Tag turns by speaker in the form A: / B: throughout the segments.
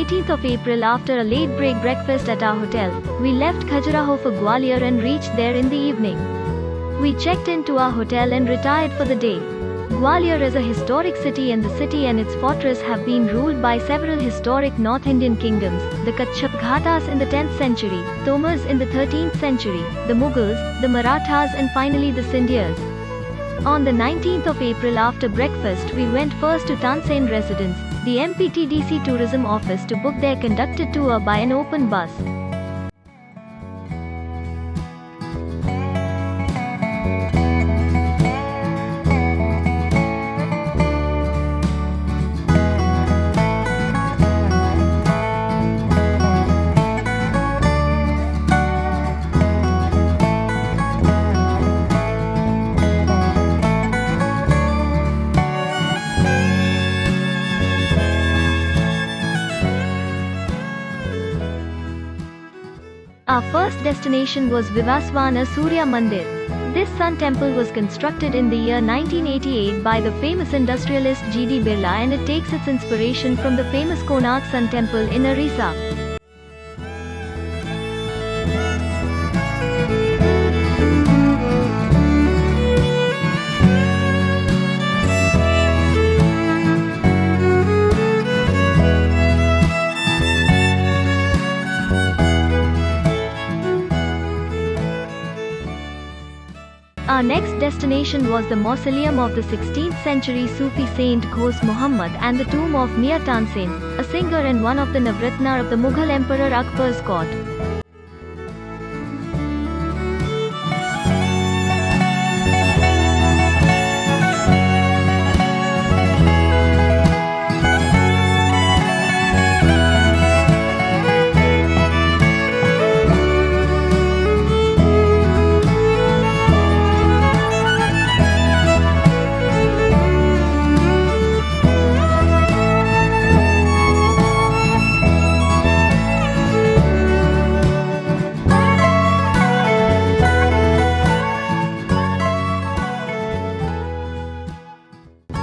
A: 18th of April after a late breakfast at our hotel. We left Khajuraho for Gwalior and reached there in the evening. We checked into our hotel and retired for the day. Gwalior is a historic city, and the city and its fortress have been ruled by several historic North Indian kingdoms, the Kachchap in the 10th century, Tomars in the 13th century, the Mughals, the Marathas and finally the Scindias. On the 19th of April after breakfast we went first to Tansen residence, the MPTDC tourism office, to book their conducted tour by an open bus. Our first destination was Vivaswana Surya Mandir. This sun temple was constructed in the year 1988 by the famous industrialist G.D. Birla, and it takes its inspiration from the famous Konark Sun Temple in Orissa. Our next destination was the mausoleum of the 16th century Sufi saint Ghaus Muhammad and the tomb of Mir Tansen, a singer and one of the Navratna of the Mughal Emperor Akbar's court.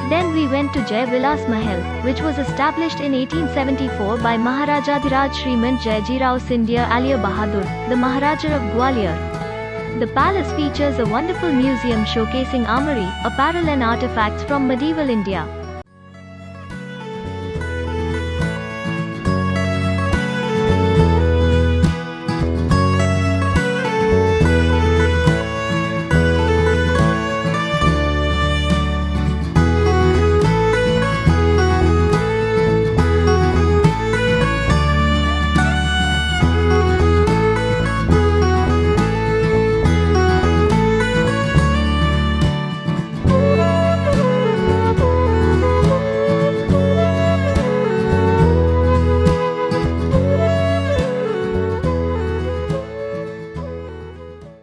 A: Then we went to Jai Vilas Mahal, which was established in 1874 by Maharajadhiraj Srimant Jayajirao Scindia Aliya Bahadur, the Maharaja of Gwalior. The palace features a wonderful museum showcasing armory, apparel and artifacts from medieval India.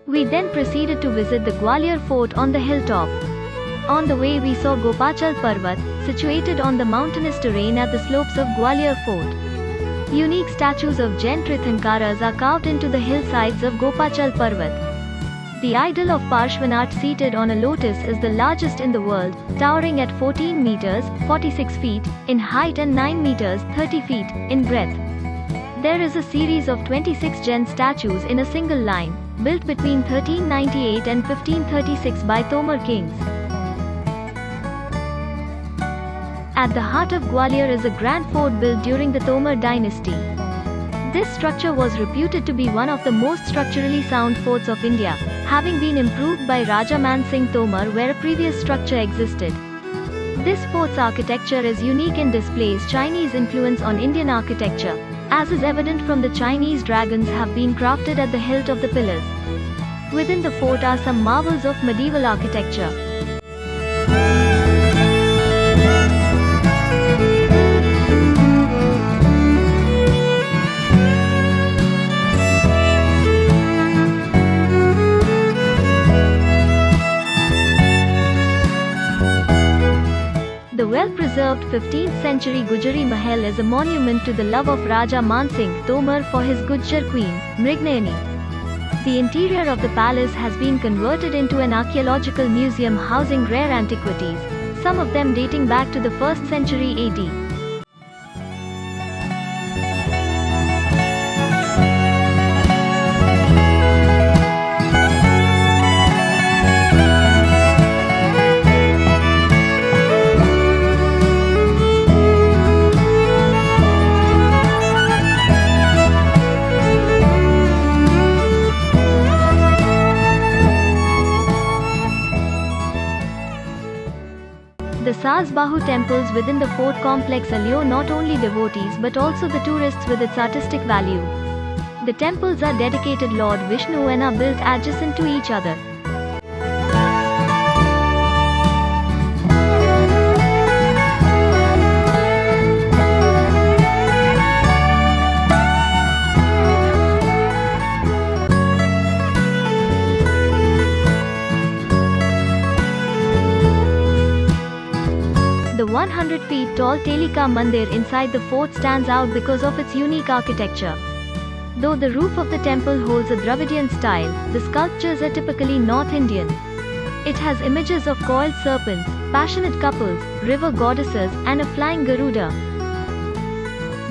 A: We then proceeded to visit the Gwalior Fort on the hilltop. On the way we saw Gopachal Parvat, situated on the mountainous terrain at the slopes of Gwalior Fort. Unique statues of Jain Tirthankaras are carved into the hillsides of Gopachal Parvat. The idol of Parshvanath seated on a lotus is the largest in the world, towering at 14 meters, 46 feet, in height and 9 meters, 30 feet, in breadth. There is a series of 26 Jain statues in a single line, built between 1398 and 1536 by Tomar kings. At the heart of Gwalior is a grand fort built during the Tomar dynasty. This structure was reputed to be one of the most structurally sound forts of India, having been improved by Raja Man Singh Tomar where a previous structure existed. This fort's architecture is unique and displays Chinese influence on Indian architecture, as is evident from the Chinese dragons have been crafted at the hilt of the pillars. Within the fort are some marvels of medieval architecture. The well-preserved 15th century Gujari Mahal is a monument to the love of Raja Man Singh Tomar for his Gujjar queen, Mrignayani. The interior of the palace has been converted into an archaeological museum housing rare antiquities, some of them dating back to the 1st century AD. Sasbahu temples within the fort complex allure not only devotees but also the tourists with its artistic value. The temples are dedicated Lord Vishnu and are built adjacent to each other. The 100 feet tall Telika Mandir inside the fort stands out because of its unique architecture. Though the roof of the temple holds a Dravidian style, the sculptures are typically North Indian. It has images of coiled serpents, passionate couples, river goddesses, and a flying Garuda.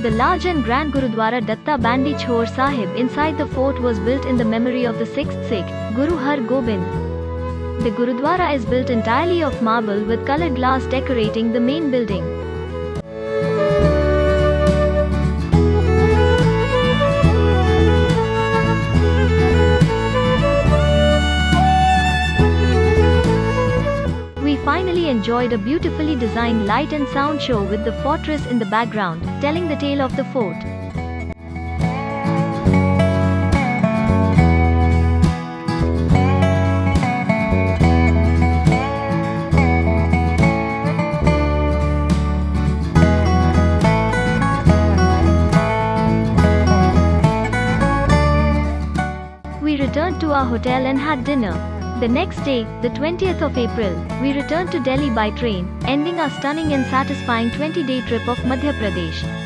A: The large and grand Gurudwara Datta Bandi Chhor Sahib inside the fort was built in the memory of the 6th Sikh, Guru Har Gobind. The Gurudwara is built entirely of marble with colored glass decorating the main building. We finally enjoyed a beautifully designed light and sound show with the fortress in the background, telling the tale of the fort. We returned to our hotel and had dinner. The next day, the 20th of April, we returned to Delhi by train, ending our stunning and satisfying 20-day trip of Madhya Pradesh.